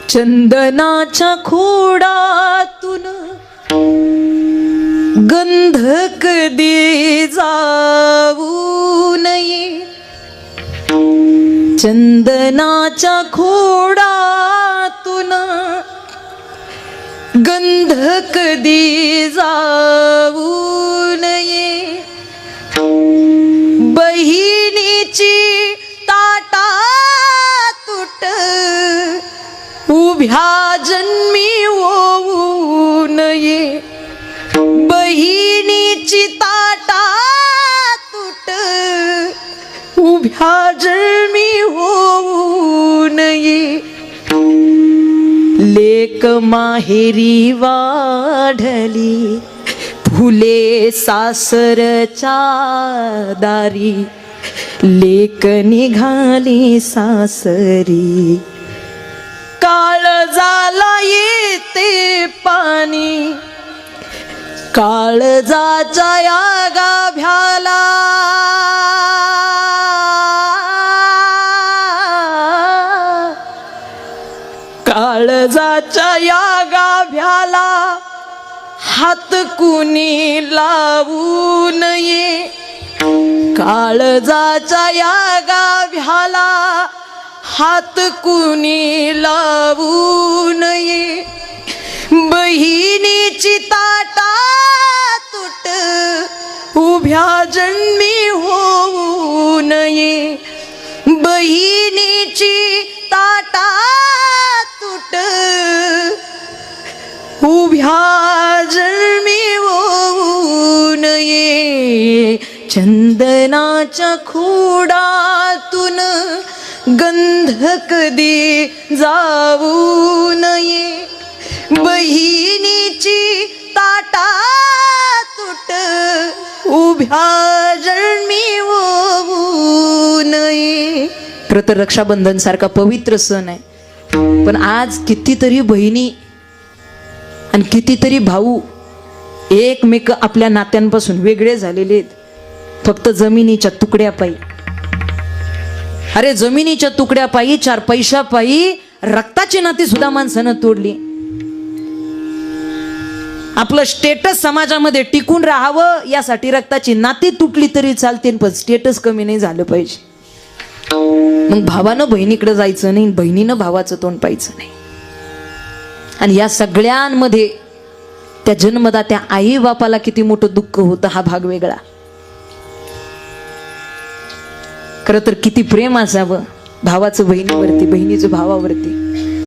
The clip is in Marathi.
चंदनाच्या खोडातून गंध कधी जाऊ नये, चंदनाच्या खोडातून गंध कधी जाऊ नये, बहिणीची ताटा तुट उभ्या जन्मी होऊ नये, बहिणीची ताटा तुट उभ्या जन्मी होऊ नये, लेक माहेरी वाढली फुले सासरच्या दारी, लेक निघाली सासरी, काळजाला येते पाणी काळजाच्या या गाभ्याला, काळजाच्या या गाभ्याला हात कुणी लावू नये, काळजाच्या या गाभ्याला हात कुणी लावू नये, बहिणीची ताटा तुट उभ्या जन्मी होऊ नये, बहिणीची ताटा तुट उभ्या जन्मी होऊ नये, चंदनाच्या खोडातून गंध कधी जाऊ नये, बहिणीची ताटा तुट उभ्या जन्मी होऊ नये. खरं तर रक्षाबंधन सारखा पवित्र सण आहे, पण आज कितीतरी बहिणी आणि कितीतरी भाऊ एकमेक आपल्या नात्यांपासून वेगळे झालेले आहेत, फक्त जमिनीच्या तुकड्यापायी. अरे जमिनीच्या तुकड्यापायी, 4 पैशापायी रक्ताची नाती सुद्धा माणसानं तोडली. आपलं स्टेटस समाजामध्ये टिकून राहावं यासाठी रक्ताची नाती तुटली तरी चालते, पण स्टेटस कमी नाही झालं पाहिजे. मग भावानं बहिणीकडे जायचं नाही, बहिणीनं भावाचं तोंड पाहायचं नाही. आणि या सगळ्यांमध्ये त्या जन्मदात्या आई बापाला किती मोठं दुःख होतं हा भाग वेगळा. खरं तर किती प्रेम असावं भावाचं बहिणीवरती, बहिणीचं भावावरती.